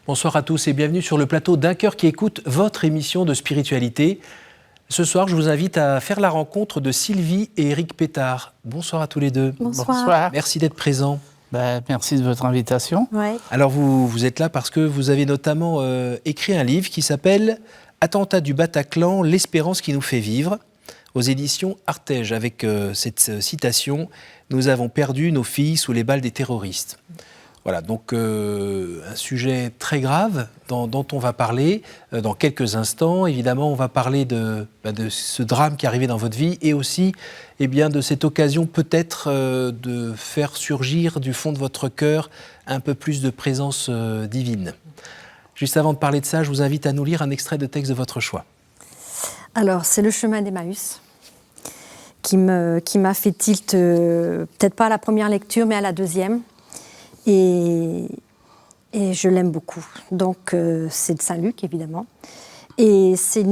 Bonsoir à tous et bienvenue sur le plateau d'Un cœur qui écoute, votre émission de spiritualité. Ce soir, je vous invite à faire la rencontre de Sylvie et Éric Pétard. Bonsoir à tous les deux. Bonsoir. Merci d'être présents. Merci de votre invitation. Ouais. Alors vous êtes là parce que vous avez notamment écrit un livre qui s'appelle « Attentat du Bataclan, l'espérance qui nous fait vivre » aux éditions Artege, avec cette citation « Nous avons perdu nos filles sous les balles des terroristes ». Voilà, donc un sujet très grave dont on va parler dans quelques instants. Évidemment, on va parler de ce drame qui est arrivé dans votre vie et aussi de cette occasion peut-être de faire surgir du fond de votre cœur un peu plus de présence divine. Juste avant de parler de ça, je vous invite à nous lire un extrait de texte de votre choix. Alors, c'est le chemin d'Emmaüs qui m'a fait tilt, peut-être pas à la première lecture, mais à la deuxième. Et je l'aime beaucoup. Donc, c'est de Saint-Luc, évidemment. Et c'est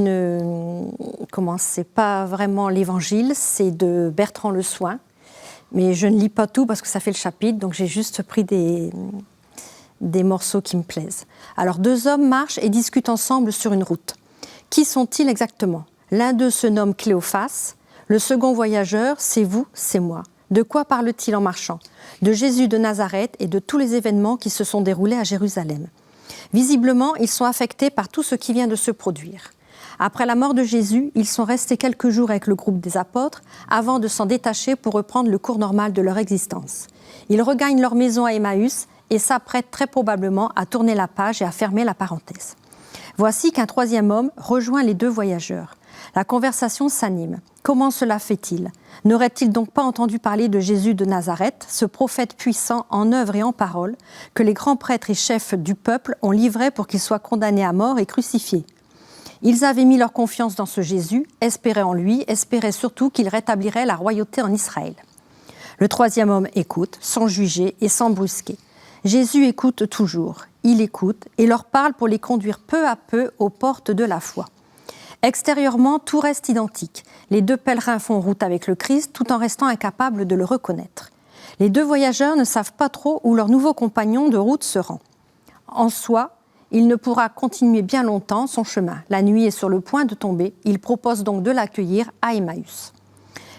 pas vraiment l'évangile, c'est de Bertrand Le Soin. Mais je ne lis pas tout parce que ça fait le chapitre, donc j'ai juste pris des morceaux qui me plaisent. Alors, deux hommes marchent et discutent ensemble sur une route. Qui sont-ils exactement ? L'un d'eux se nomme Cléophas. Le second voyageur, c'est vous, c'est moi. De quoi parle-t-il en marchant ? De Jésus de Nazareth et de tous les événements qui se sont déroulés à Jérusalem. Visiblement, ils sont affectés par tout ce qui vient de se produire. Après la mort de Jésus, ils sont restés quelques jours avec le groupe des apôtres avant de s'en détacher pour reprendre le cours normal de leur existence. Ils regagnent leur maison à Emmaüs et s'apprêtent très probablement à tourner la page et à fermer la parenthèse. Voici qu'un troisième homme rejoint les deux voyageurs. La conversation s'anime. Comment cela fait-il ? N'aurait-il donc pas entendu parler de Jésus de Nazareth, ce prophète puissant en œuvre et en parole, que les grands prêtres et chefs du peuple ont livré pour qu'il soit condamné à mort et crucifié ? Ils avaient mis leur confiance dans ce Jésus, espéraient en lui, espéraient surtout qu'il rétablirait la royauté en Israël. Le troisième homme écoute, sans juger et sans brusquer. Jésus écoute toujours, il écoute et leur parle pour les conduire peu à peu aux portes de la foi. Extérieurement, tout reste identique. Les deux pèlerins font route avec le Christ tout en restant incapables de le reconnaître. Les deux voyageurs ne savent pas trop où leur nouveau compagnon de route se rend. En soi, il ne pourra continuer bien longtemps son chemin. La nuit est sur le point de tomber. Il propose donc de l'accueillir à Emmaüs.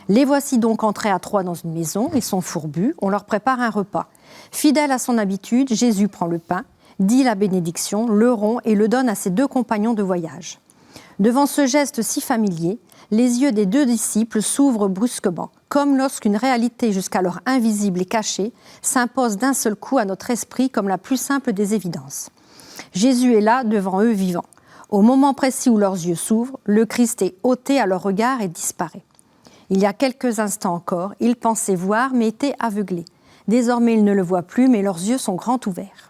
Les voici donc entrés à trois dans une maison. Ils sont fourbus. On leur prépare un repas. Fidèle à son habitude, Jésus prend le pain, dit la bénédiction, le rompt et le donne à ses deux compagnons de voyage. Devant ce geste si familier, les yeux des deux disciples s'ouvrent brusquement, comme lorsqu'une réalité jusqu'alors invisible et cachée s'impose d'un seul coup à notre esprit comme la plus simple des évidences. Jésus est là, devant eux vivant. Au moment précis où leurs yeux s'ouvrent, le Christ est ôté à leur regard et disparaît. Il y a quelques instants encore, ils pensaient voir mais étaient aveuglés. Désormais, ils ne le voient plus, mais leurs yeux sont grands ouverts.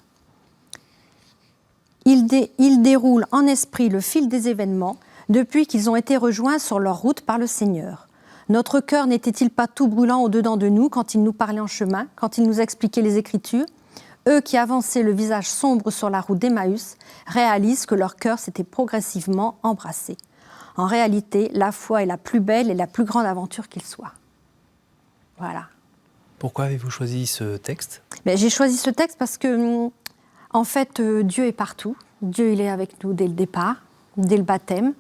Ils déroulent en esprit le fil des événements depuis qu'ils ont été rejoints sur leur route par le Seigneur. Notre cœur n'était-il pas tout brûlant au-dedans de nous quand il nous parlait en chemin, quand il nous expliquait les Écritures ? Eux qui avançaient le visage sombre sur la route d'Emmaüs réalisent que leur cœur s'était progressivement embrassé. En réalité, la foi est la plus belle et la plus grande aventure qu'il soit. Voilà. Pourquoi avez-vous choisi ce texte ? J'ai choisi ce texte parce que en fait, Dieu est partout. Dieu, il est avec nous dès le départ, dès le baptême.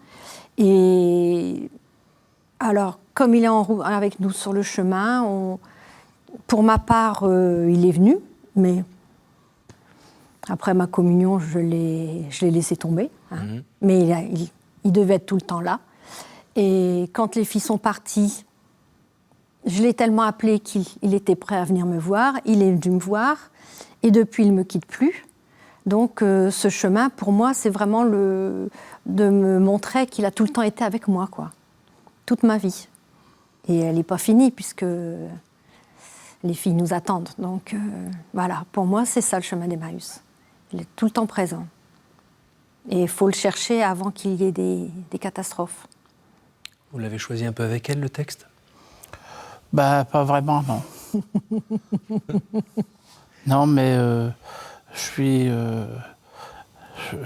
Et alors, comme il est avec nous sur le chemin, pour ma part, il est venu, mais après ma communion, je l'ai laissé tomber. Mais il devait être tout le temps là. Et quand les filles sont parties, je l'ai tellement appelé qu'il était prêt à venir me voir. Il est venu me voir. Et depuis, il ne me quitte plus. Donc, ce chemin, pour moi, c'est vraiment de me montrer qu'il a tout le temps été avec moi, quoi. Toute ma vie. Et elle n'est pas finie, puisque les filles nous attendent. Donc, voilà, pour moi, c'est ça le chemin d'Emmaüs. Il est tout le temps présent. Et il faut le chercher avant qu'il y ait des catastrophes. Vous l'avez choisi un peu avec elle, le texte ? Pas vraiment, non. Non, mais je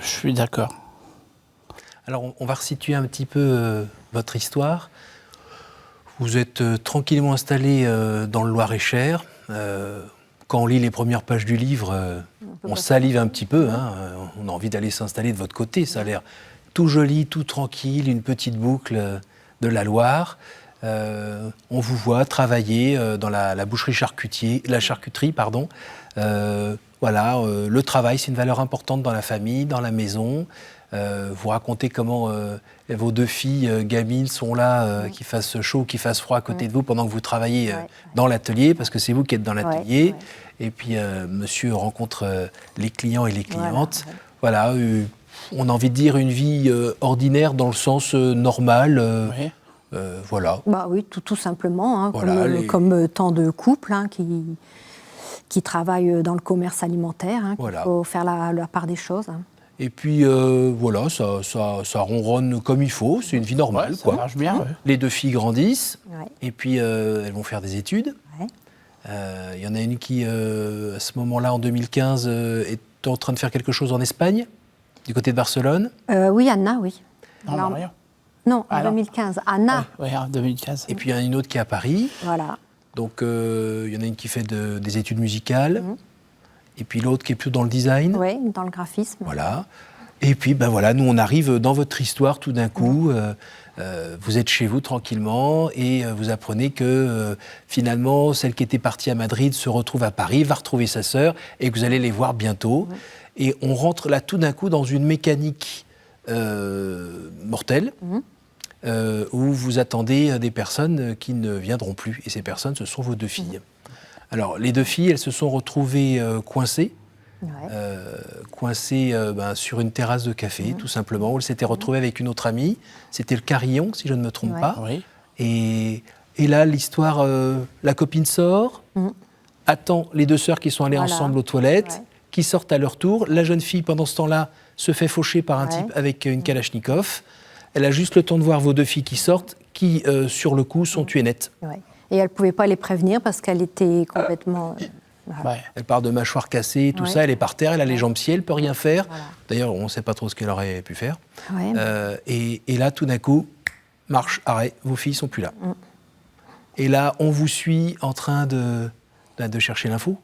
suis d'accord. Alors, on va resituer un petit peu votre histoire. Vous êtes tranquillement installé dans le Loir-et-Cher. Quand on lit les premières pages du livre, on salive un petit peu, hein, on a envie d'aller s'installer de votre côté, ça a l'air tout joli, tout tranquille, une petite boucle de la Loire. On vous voit travailler dans la charcuterie, pardon. Voilà, le travail, c'est une valeur importante dans la famille, dans la maison. Vous racontez comment vos 2 filles gamines sont là, qu'il fasse chaud, qu'il fasse froid à côté de vous pendant que vous travaillez dans l'atelier, parce que c'est vous qui êtes dans l'atelier. Et puis monsieur rencontre les clients et les clientes. Voilà, on a envie de dire une vie ordinaire dans le sens normal. Voilà. Bah oui, tout simplement, hein, voilà, comme tant de couples hein, qui travaillent dans le commerce alimentaire. Hein, voilà. Il faut faire la part des choses. Hein. Et puis voilà, ça ronronne comme il faut, c'est une vie normale. Ça marche bien. Les 2 filles grandissent, et puis elles vont faire des études. Il y en a une qui, à ce moment-là, en 2015, est en train de faire quelque chose en Espagne, du côté de Barcelone. Oui, Anna, oui. Non, rien. Non, en 2015. Anna. Oui, en 2015. Et puis il y en a une autre qui est à Paris. Voilà. Donc il y en a une qui fait des études musicales. Et puis l'autre qui est plutôt dans le design. Oui, dans le graphisme. Voilà. Et puis, ben voilà, nous, on arrive dans votre histoire tout d'un coup. Vous êtes chez vous tranquillement et vous apprenez que finalement, celle qui était partie à Madrid se retrouve à Paris, va retrouver sa sœur et que vous allez les voir bientôt. Et on rentre là tout d'un coup dans une mécanique mortelle où vous attendez des personnes qui ne viendront plus. Et ces personnes, ce sont vos 2 filles. Alors, les 2 filles, elles se sont retrouvées coincées. Coincées sur une terrasse de café, tout simplement, où elles s'étaient retrouvées avec une autre amie. C'était le Carillon, si je ne me trompe pas. Oui. Et là, l'histoire, la copine sort, attend les 2 sœurs qui sont allées ensemble aux toilettes, qui sortent à leur tour. La jeune fille, pendant ce temps-là, se fait faucher par un type avec une Kalachnikov. Elle a juste le temps de voir vos 2 filles qui sortent, qui, sur le coup, sont tuées nettes. Et elle ne pouvait pas les prévenir parce qu'elle était complètement... Elle part de mâchoire cassée, tout ça, elle est par terre, elle a les jambes sciées, elle ne peut rien faire. D'ailleurs, on ne sait pas trop ce qu'elle aurait pu faire. Et là, tout d'un coup, marche, arrêt, vos filles ne sont plus là. Et là, on vous suit en train de chercher l'info.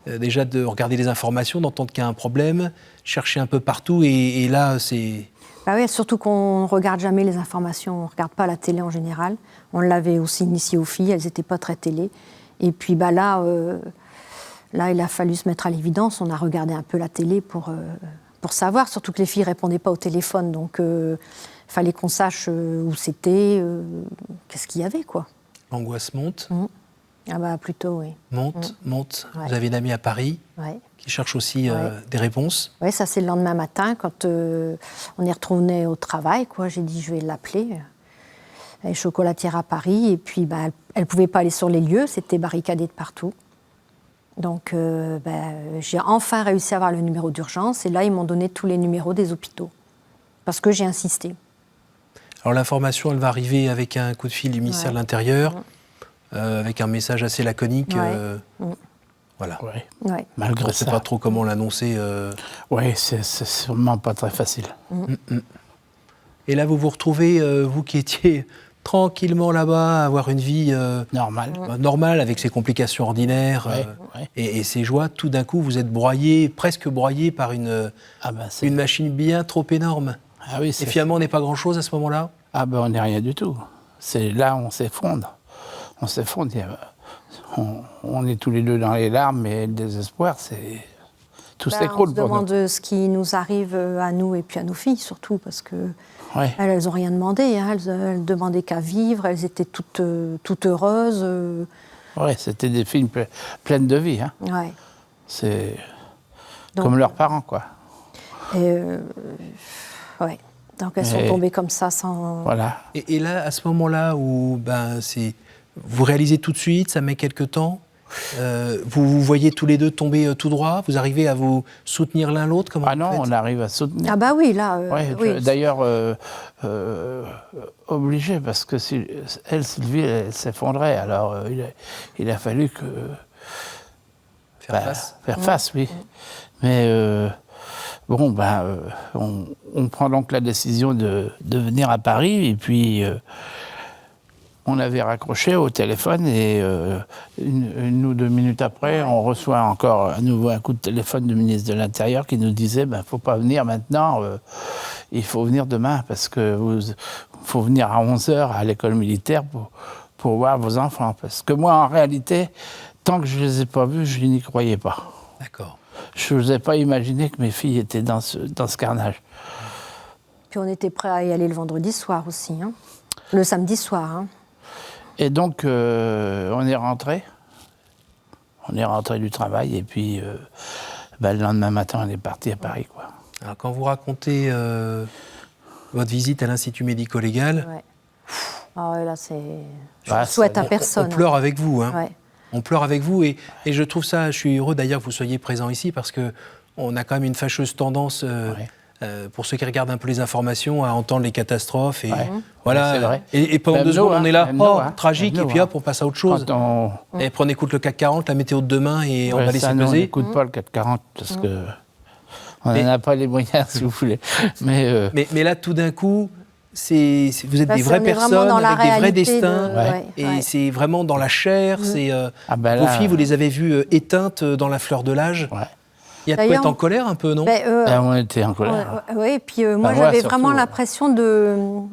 Déjà de regarder les informations, d'entendre qu'il y a un problème, chercher un peu partout, et là, c'est... Bah oui, surtout qu'on ne regarde jamais les informations, on ne regarde pas la télé en général. On l'avait aussi initié aux filles, elles n'étaient pas très télé. Et puis là, il a fallu se mettre à l'évidence, on a regardé un peu la télé pour savoir, surtout que les filles ne répondaient pas au téléphone, donc il fallait qu'on sache où c'était, qu'est-ce qu'il y avait, quoi. L'angoisse monte. Ah bah plutôt, oui. Monte. Vous avez une amie à Paris qui cherche aussi des réponses. Oui, ça c'est le lendemain matin, quand on est retourné au travail, quoi. J'ai dit, je vais l'appeler. Elle est chocolatière à Paris, et puis elle ne pouvait pas aller sur les lieux, c'était barricadé de partout. Donc j'ai enfin réussi à avoir le numéro d'urgence, et là ils m'ont donné tous les numéros des hôpitaux, parce que j'ai insisté. Alors l'information, elle va arriver avec un coup de fil du ministère de l'Intérieur, avec un message assez laconique. Voilà. Malgré on ne sait pas trop comment l'annoncer. Oui, c'est sûrement pas très facile. Et là, vous vous retrouvez, vous qui étiez tranquillement là-bas, à avoir une vie normale, avec ses complications ordinaires et ses joies. Tout d'un coup, vous êtes presque broyé par une machine bien trop énorme. Et finalement, on n'est pas grand-chose à ce moment-là. On n'est rien du tout. C'est là on s'effondre. On s'effondre. On est tous les 2 dans les larmes et le désespoir, tout s'écroule. On se demande ce qui nous arrive à nous et puis à nos filles surtout, parce que elles n'ont rien demandé. Hein. Elles demandaient qu'à vivre. Elles étaient toutes heureuses. C'était des filles pleines de vie. Hein. C'est comme leurs parents, quoi. Donc elles sont tombées comme ça sans... Voilà. Et là, à ce moment-là où vous réalisez tout de suite, ça met quelque temps, vous voyez tous les 2 tomber tout droit, vous arrivez à vous soutenir l'un l'autre, on arrive à soutenir. Ah bah oui, là... D'ailleurs, obligé, parce que Sylvie, elle s'effondrait, alors il a fallu faire face, oui. Mais on prend donc la décision de venir à Paris, et puis on avait raccroché au téléphone et une ou 2 minutes après, on reçoit encore à nouveau un coup de téléphone du ministre de l'Intérieur qui nous disait « faut pas venir maintenant, il faut venir demain parce que faut venir à 11h à l'école militaire pour voir vos enfants. » Parce que moi, en réalité, tant que je les ai pas vus, je n'y croyais pas. D'accord. Je n'osais pas imaginer que mes filles étaient dans ce carnage. Puis on était prêt à y aller le vendredi soir aussi, hein. Le samedi soir. Hein. Et donc, on est rentré. On est rentré du travail et puis le lendemain matin, on est parti à Paris, quoi. Alors, quand vous racontez votre visite à l'Institut médico-légal, Ouais. Ah ouais, là, c'est... Je le souhaite à personne. on pleure avec vous. Hein. Ouais. On pleure avec vous et je trouve ça, je suis heureux d'ailleurs que vous soyez présent ici parce qu'on a quand même une fâcheuse tendance, pour ceux qui regardent un peu les informations, à entendre les catastrophes. Et voilà. C'est vrai. Et pendant Même 2 secondes, nous, on est là, même nous, tragique, même et puis nous, hop, on passe à autre chose. Et puis on écoute le CAC 40, la météo de demain et on va laisser ça, nous, on peser. n'écoute pas le 440 parce que on n'en a pas les moyens, si vous voulez. Mais là, tout d'un coup, vous êtes Là, des vraies on est vraiment personnes dans la avec des vrais réalité destins. Et c'est vraiment dans la chair. Vos filles, vous les avez vues éteintes dans la fleur de l'âge. Ouais. Il y a de quoi être en colère un peu, non? on était en colère. Oui, et puis moi, j'avais vraiment l'impression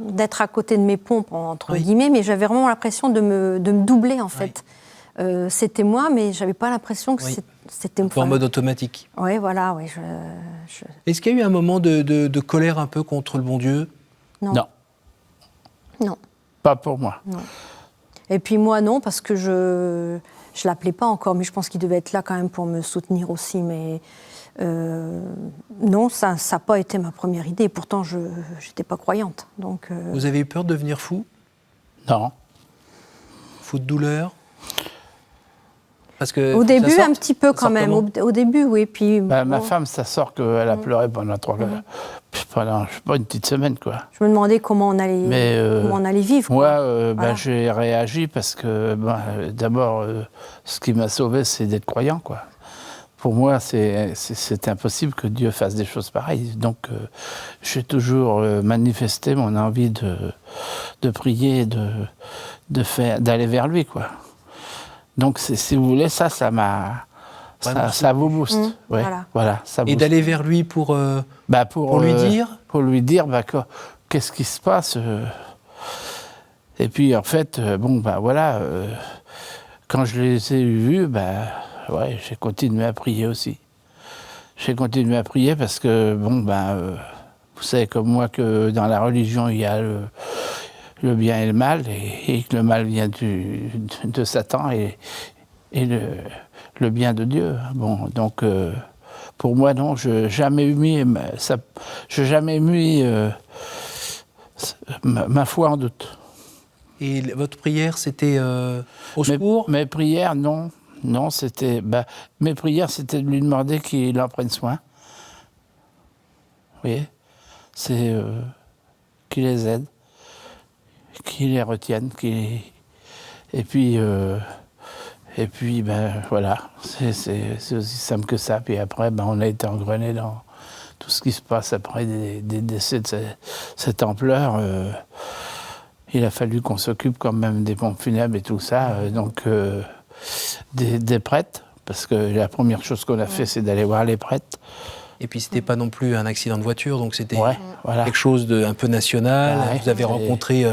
d'être à côté de mes pompes, entre guillemets, mais j'avais vraiment l'impression de me doubler, en fait. C'était moi, mais je n'avais pas l'impression que c'était... En mode automatique. Oui, voilà. Oui, Est-ce qu'il y a eu un moment de colère un peu contre le bon Dieu? Non. Non. Pas pour moi. Non. Et puis moi, non, parce que je ne l'appelais pas encore, mais je pense qu'il devait être là quand même pour me soutenir aussi. Mais non, ça n'a pas été ma première idée. Pourtant, je n'étais pas croyante. Donc, Vous avez eu peur de devenir fou? Non. Fou de douleur? Parce que au début, un petit peu quand même. Au début, oui. Puis, ma femme, ça sort qu'elle a pleuré pendant 3 heures. Pendant, je sais pas, une petite semaine, quoi. Je me demandais comment on allait vivre. Moi, voilà. J'ai réagi parce que, d'abord, ce qui m'a sauvé, c'est d'être croyant, quoi. Pour moi, c'est impossible que Dieu fasse des choses pareilles. Donc, j'ai toujours manifesté mon envie de prier, d'aller vers lui, quoi. Donc, si vous voulez, ça vous booste. Ouais, voilà, ça booste. Et d'aller vers lui pour lui dire? Pour lui dire, qu'est-ce qui se passe Et puis, en fait, voilà, quand je les ai vus, j'ai continué à prier aussi. J'ai continué à prier parce que, vous savez comme moi que dans la religion, il y a le bien et le mal, et que le mal vient de Satan et le bien de Dieu. Bon, donc, pour moi, non, je n'ai jamais mis ma foi en doute. Et votre prière, c'était au secours? Mes prières, non. Non, c'était... mes prières, c'était de lui demander qu'il en prenne soin. Vous voyez? C'est qu'il les aide, qu'il les retienne, et puis, voilà, c'est aussi simple que ça. Puis après, on a été engrené dans tout ce qui se passe après des décès de cette ampleur. Il a fallu qu'on s'occupe quand même des pompes funèbres et tout ça, donc des prêtres, parce que la première chose qu'on a fait, c'est d'aller voir les prêtres. Et puis, c'était pas non plus un accident de voiture, donc c'était voilà. quelque chose d'un peu national. Vous avez rencontré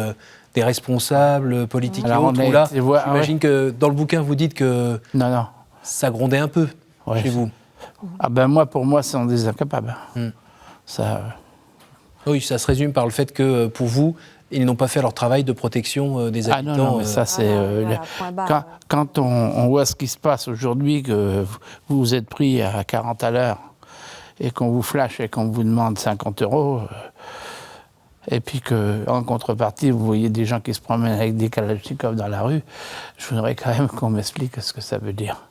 des responsables politiques et autres. J'imagine que dans le bouquin, vous dites que ça grondait un peu chez vous. Moi, pour moi, c'est des incapables. Oui, ça se résume par le fait que, pour vous, ils n'ont pas fait leur travail de protection des habitants. Non, mais ça, c'est... quand on voit ce qui se passe aujourd'hui, que vous êtes pris à 40 à l'heure, et qu'on vous flash et qu'on vous demande 50 €, et puis qu'en contrepartie, vous voyez des gens qui se promènent avec des kalachnikovs dans la rue, je voudrais quand même qu'on m'explique ce que ça veut dire.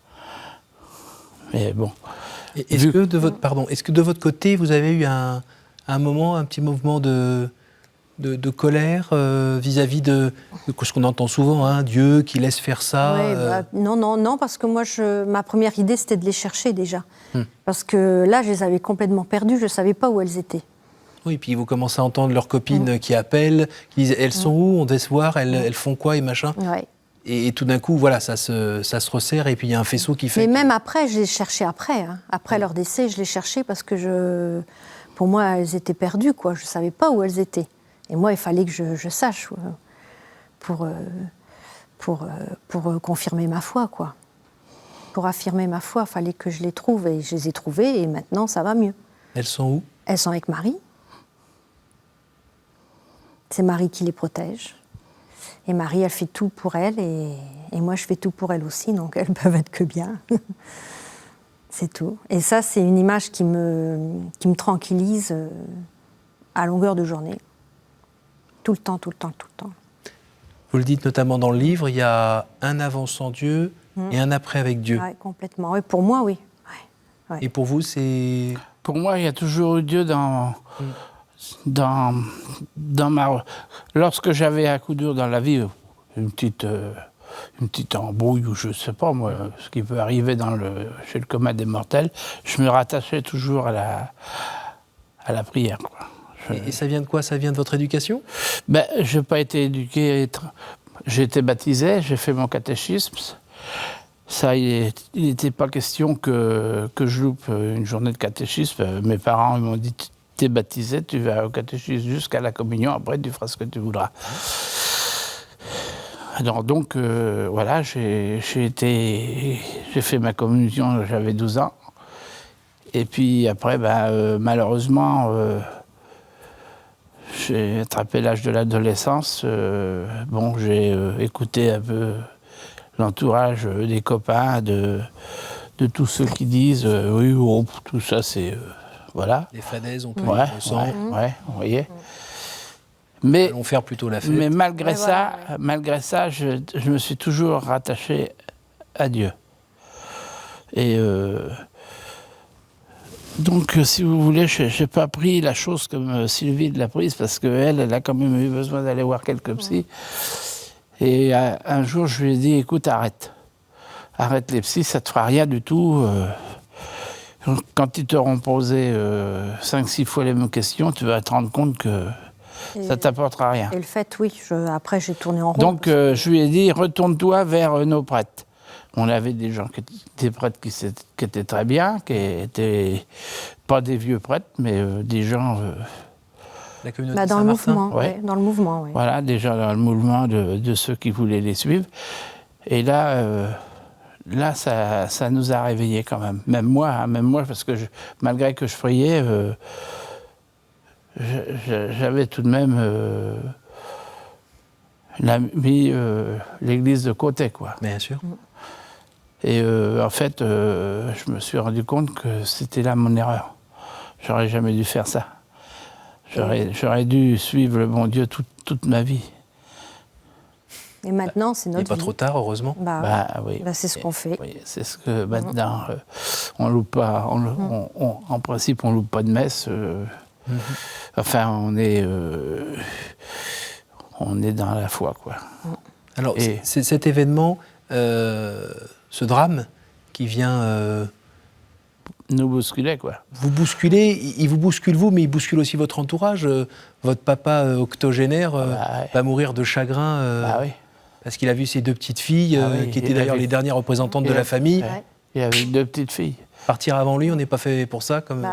Mais bon... Est-ce que de votre côté, vous avez eu un petit mouvement de colère vis-à-vis de ce qu'on entend souvent, Dieu qui laisse faire ça? Non, parce que moi, ma première idée, c'était de les chercher déjà. Parce que là, je les avais complètement perdues, je ne savais pas où elles étaient. Oui, puis vous commencez à entendre leurs copines qui appellent, qui disent elles sont où, on devait se voir, elles font quoi et machin. Ouais. Et tout d'un coup, voilà, ça se resserre et puis il y a un faisceau qui fait. Mais même après, je les cherchais après. Hein. Après leur décès, je les cherchais parce que pour moi, elles étaient perdues, quoi. Je ne savais pas où elles étaient. Et moi, il fallait que je sache pour confirmer ma foi, quoi. Pour affirmer ma foi, il fallait que je les trouve. Et je les ai trouvées et maintenant, ça va mieux. Elles sont où? Elles sont avec Marie. C'est Marie qui les protège. Et Marie, elle fait tout pour elles et moi, je fais tout pour elles aussi, donc elles peuvent être que bien. C'est tout. Et ça, c'est une image qui me tranquillise à longueur de journée. Tout le temps, tout le temps, tout le temps. Vous le dites notamment dans le livre, il y a un avant sans Dieu et un après avec Dieu. Oui, complètement. Et pour moi, oui. Ouais. Et pour vous, c'est... Pour moi, il y a toujours eu Dieu dans ma... Lorsque j'avais un coup dur dans la vie, une petite embrouille ou je ne sais pas, moi, ce qui peut arriver chez le commun des mortels, je me rattachais toujours à la prière, quoi. Et ça vient de quoi? Ça vient de votre éducation? Je n'ai pas été éduqué. J'ai été baptisé, j'ai fait mon catéchisme. Ça, il n'était pas question que je loupe une journée de catéchisme. Mes parents m'ont dit, tu es baptisé, tu vas au catéchisme jusqu'à la communion, après tu feras ce que tu voudras. Alors donc, voilà, j'ai fait ma communion, j'avais 12 ans. Et puis après, malheureusement, j'ai attrapé l'âge de l'adolescence. J'ai écouté un peu l'entourage des copains, de tous ceux qui disent oui, tout ça c'est... voilà. Les fadaises, on peut ouais, vous voyez. Mais allons faire plutôt la fête. Mais malgré ça, je me suis toujours rattaché à Dieu. Et donc, si vous voulez, je n'ai pas pris la chose comme Sylvie l'a prise, parce qu'elle a quand même eu besoin d'aller voir quelques psys. Et un jour, je lui ai dit, écoute, arrête les psys, ça ne te fera rien du tout. Quand ils t'auront posé 5-6 fois les mêmes questions, tu vas te rendre compte que ça ne t'apportera rien. Et le fait, oui, après j'ai tourné en rond. Donc, je lui ai dit, retourne-toi vers nos prêtres. On avait des gens, des prêtres qui étaient très bien, qui étaient pas des vieux prêtres, mais des gens... La communauté dans le Saint-Martin. mouvement, dans le mouvement, oui. Voilà, des gens dans le mouvement de ceux qui voulaient les suivre. Et là, ça nous a réveillés quand même. Même moi, parce que malgré que je priais, j'avais tout de même mis l'église de côté, quoi. Bien sûr. Et en fait, je me suis rendu compte que c'était là mon erreur. J'aurais jamais dû faire ça. J'aurais dû suivre le bon Dieu toute ma vie. Et maintenant, c'est notre vie. Il n'est pas trop tard, heureusement. Oui. C'est ce qu'on fait. Oui, c'est ce que maintenant, on loupe pas. En principe, on loupe pas de messe. Enfin, on est dans la foi, quoi. Alors, c'est cet événement, ce drame, qui vient nous bousculer, quoi. Vous bousculez, il vous bouscule vous, mais il bouscule aussi votre entourage. Votre papa octogénaire va mourir de chagrin parce qu'il a vu ses 2 petites filles, qui étaient d'ailleurs les dernières représentantes de la famille. Il avait 2 petites filles. Partir avant lui, on n'est pas fait pour ça, comme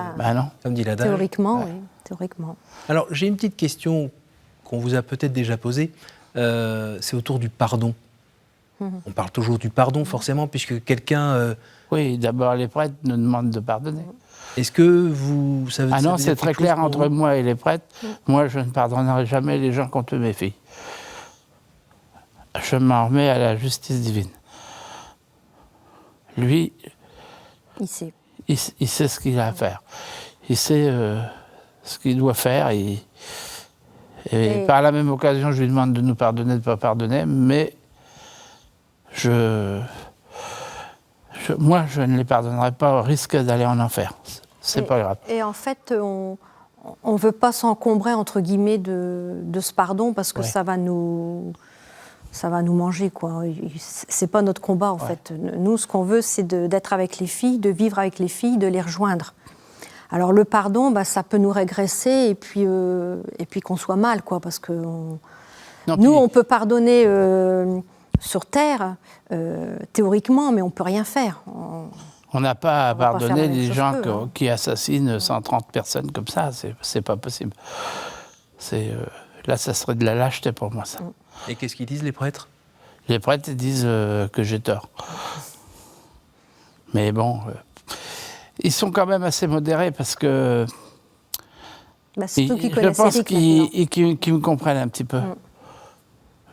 dit l'adage. Théoriquement, oui. Théoriquement. Alors, j'ai une petite question qu'on vous a peut-être déjà posée. C'est autour du pardon. On parle toujours du pardon, forcément, puisque quelqu'un... Oui, d'abord, les prêtres nous demandent de pardonner. Est-ce que vous savez... Ah non, c'est très clair entre moi et les prêtres. Moi, je ne pardonnerai jamais les gens contre mes filles. Je m'en remets à la justice divine. Lui, il sait. Il sait ce qu'il a à faire. Il sait ce qu'il doit faire. Et par la même occasion, je lui demande de nous pardonner, de ne pas pardonner, mais moi, je ne les pardonnerai pas au risque d'aller en enfer. C'est pas grave. Et en fait, on ne veut pas s'encombrer, entre guillemets, de ce pardon, parce que ça va nous manger, quoi. C'est pas notre combat, en fait. Nous, ce qu'on veut, c'est d'être avec les filles, de vivre avec les filles, de les rejoindre. Alors le pardon, ça peut nous régresser et puis qu'on soit mal, quoi, parce que on peut pardonner sur terre, théoriquement, mais on peut rien faire. On n'a pas à pardonner les gens hein. qui assassinent 130 personnes comme ça, c'est pas possible. Là, ça serait de la lâcheté pour moi, ça. Et qu'est-ce qu'ils disent, les prêtres? Les prêtres disent que j'ai tort. Mais bon, ils sont quand même assez modérés parce que... surtout qu'ils je connaissent pense Éric qu'ils me comprennent un petit peu.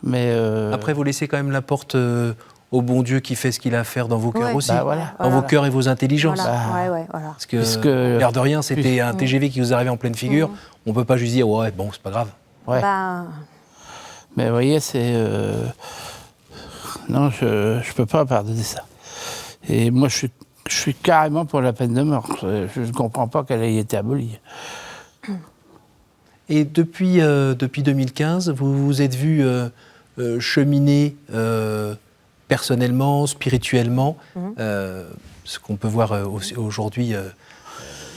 Mais après, vous laissez quand même la porte au bon Dieu qui fait ce qu'il a à faire dans vos cœurs aussi. Voilà. Dans vos cœurs et vos intelligences. Voilà. Parce que, l'air de rien, c'était un TGV qui vous arrivait en pleine figure. On ne peut pas juste dire, ouais, bon, c'est pas grave. Ouais. Mais vous voyez, c'est... Non, je ne peux pas pardonner ça. Et moi, je suis carrément pour la peine de mort. Je ne comprends pas qu'elle ait été abolie. Et depuis 2015, vous vous êtes vu cheminer personnellement, spirituellement, ce qu'on peut voir aujourd'hui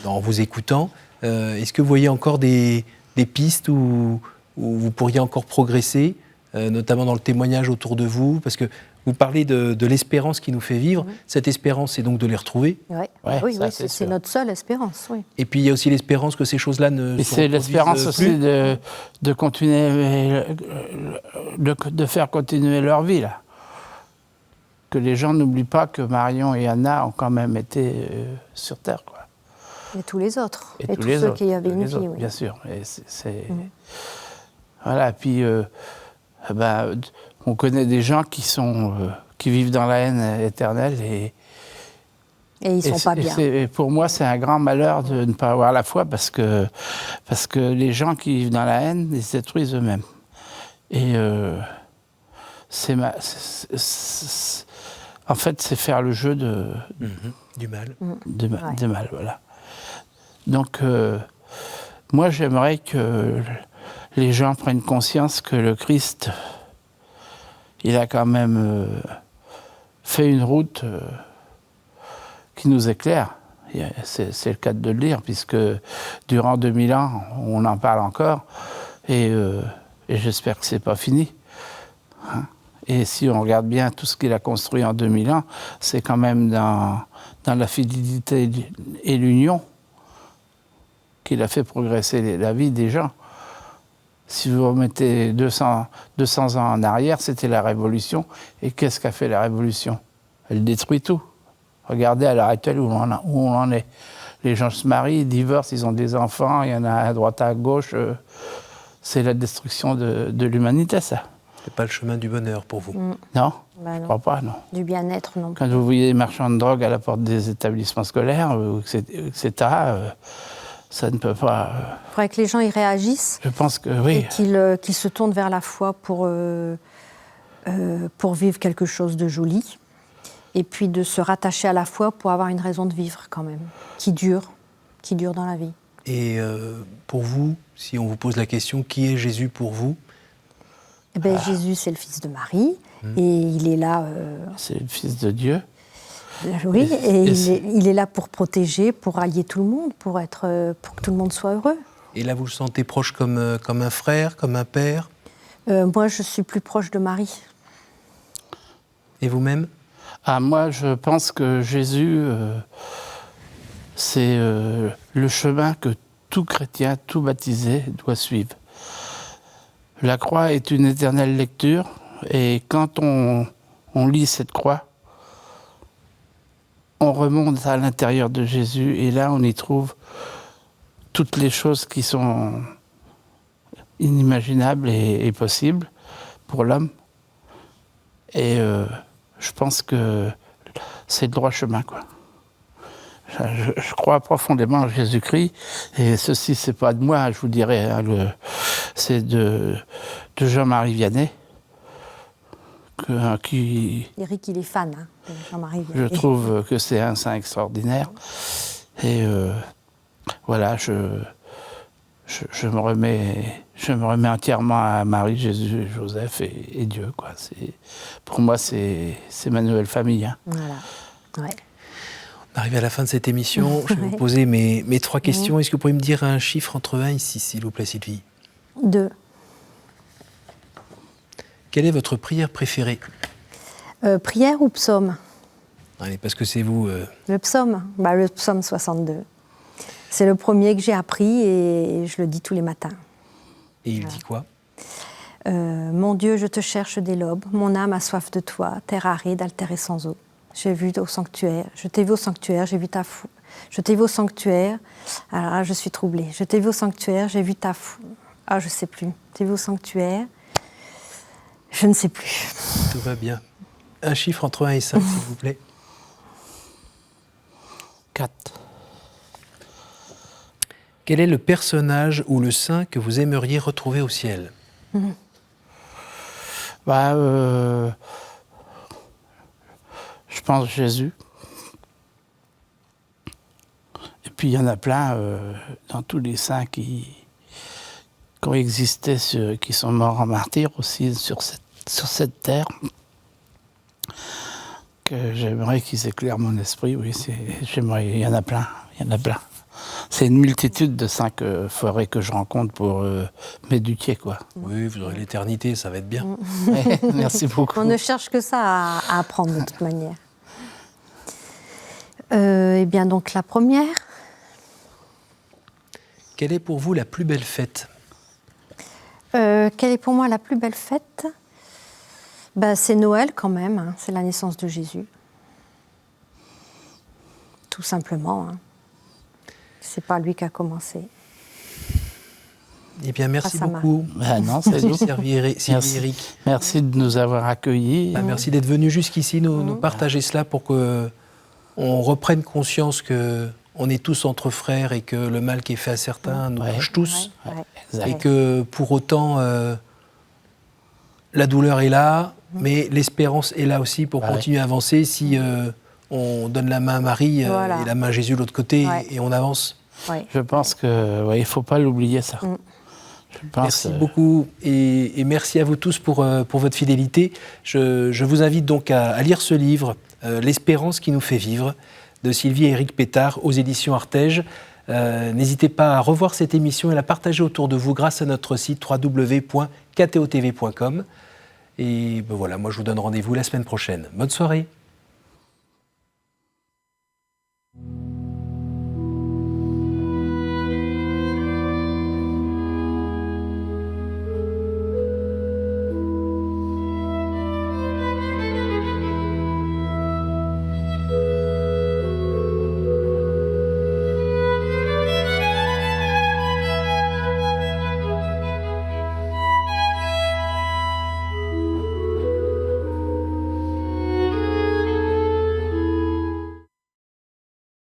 en vous écoutant. Est-ce que vous voyez encore des pistes où vous pourriez encore progresser, notamment dans le témoignage autour de vous? Parce que vous parlez de l'espérance qui nous fait vivre. Cette espérance, c'est donc de les retrouver. Oui, c'est notre seule espérance. Oui. Et puis, il y a aussi l'espérance que ces choses-là ne se c'est l'espérance plus. aussi de continuer, de faire continuer leur vie, là. Que les gens n'oublient pas que Marion et Anna ont quand même été sur Terre, quoi. Et tous les autres. Et tous ceux qui avaient une vie, bien sûr. Et Voilà, puis... on connaît des gens qui vivent dans la haine éternelle et ils sont pas bien. Et pour moi, c'est un grand malheur de ne pas avoir la foi parce que les gens qui vivent dans la haine, ils se détruisent eux-mêmes. Et en fait, c'est faire le jeu du mal. De mal, voilà. Donc, moi, j'aimerais que les gens prennent conscience que le Christ, il a quand même fait une route qui nous éclaire. C'est le cas de le dire, puisque durant 2000 ans, on en parle encore, et j'espère que c'est pas fini. Hein. Et si on regarde bien tout ce qu'il a construit en 2000 ans, c'est quand même dans la fidélité et l'union qu'il a fait progresser la vie des gens. Si vous remettez 200 ans en arrière, c'était la Révolution. Et qu'est-ce qu'a fait la Révolution? Elle détruit tout. Regardez à l'heure actuelle où on en est. Les gens se marient, ils divorcent, ils ont des enfants, il y en a à droite, à gauche. C'est la destruction de l'humanité, ça. C'est pas le chemin du bonheur pour vous. Non, je ne crois pas, non. Du bien-être, non. Quand vous voyez des marchands de drogue à la porte des établissements scolaires, etc., ça ne peut pas... Il faudrait que les gens y réagissent. Je pense que oui. Et qu'ils se tournent vers la foi pour vivre quelque chose de joli. Et puis de se rattacher à la foi pour avoir une raison de vivre quand même, qui dure dans la vie. Et pour vous, si on vous pose la question, qui est Jésus pour vous? Jésus, c'est le fils de Marie. Et il est là... C'est le fils de Dieu. Oui, il est là pour protéger, pour rallier tout le monde, pour que tout le monde soit heureux. Et là, vous le sentez proche comme un frère, comme un père? Moi, je suis plus proche de Marie. Et vous-même? Moi, je pense que Jésus, c'est le chemin que tout chrétien, tout baptisé doit suivre. La croix est une éternelle lecture, et quand on lit cette croix, on remonte à l'intérieur de Jésus, et là, on y trouve toutes les choses qui sont inimaginables et possibles pour l'homme. Et je pense que c'est le droit chemin, quoi. Je crois profondément en Jésus-Christ, et ceci, c'est pas de moi, je vous dirais, hein, c'est de Jean-Marie Vianney. Éric, il est fan, hein, de Jean-Marie Vianney. Je trouve que c'est un saint extraordinaire. Et voilà, je me remets entièrement à Marie, Jésus et Joseph et Dieu, quoi. Pour moi, c'est ma nouvelle famille. Hein. Voilà. Ouais. Arrivé à la fin de cette émission, je vais vous poser mes 3 questions. Est-ce que vous pourriez me dire un chiffre entre 1 et 6, s'il vous plaît, Sylvie? 2. Quelle est votre prière préférée? Prière ou psaume? Allez, parce que c'est vous... Le psaume, le psaume 62. C'est le premier que j'ai appris et je le dis tous les matins. Et il dit quoi? Mon Dieu, je te cherche dès l'aube, mon âme a soif de toi, terre aride, altérée sans eau. Je t'ai vu au sanctuaire, j'ai vu ta foule. Je t'ai vu au sanctuaire, alors là, je suis troublée. Je t'ai vu au sanctuaire, j'ai vu ta foule. Ah, je ne sais plus. Je t'ai vu au sanctuaire, je ne sais plus. Tout va bien. Un chiffre entre 1 et 5, s'il vous plaît. 4. Quel est le personnage ou le saint que vous aimeriez retrouver au ciel? Je pense Jésus. Et puis il y en a plein dans tous les saints qui ont existé, qui sont morts en martyr aussi sur cette terre, que j'aimerais qu'ils éclairent mon esprit. Oui, il y en a plein. C'est une multitude de saints qu'il faudrait que je rencontre pour m'éduquer, quoi. Oui, vous aurez l'éternité, ça va être bien. Ouais, merci beaucoup. On ne cherche que ça à apprendre de toute manière. Eh bien, donc la première. Quelle est pour vous la plus belle fête? Quelle est pour moi la plus belle fête? C'est Noël quand même, hein. C'est la naissance de Jésus. Tout simplement. Hein. C'est pas lui qui a commencé. Eh bien, merci Ça beaucoup. Non, c'est nous. Sylvie Éric. Merci de nous avoir accueillis. Merci d'être venu jusqu'ici nous partager cela pour qu'on reprenne conscience qu'on est tous entre frères et que le mal qui est fait à certains nous touche tous. Et que pour autant, la douleur est là, mais l'espérance est là aussi pour continuer à avancer si on donne la main à Marie et la main à Jésus de l'autre côté et on avance. Je pense qu'il ne faut pas l'oublier, ça. Merci beaucoup et merci à vous tous pour votre fidélité. Je vous invite donc à lire ce livre, L'espérance qui nous fait vivre, de Sylvie et Éric Pétard aux éditions Artege. N'hésitez pas à revoir cette émission et la partager autour de vous grâce à notre site www.ktotv.com. Et voilà, moi je vous donne rendez-vous la semaine prochaine. Bonne soirée.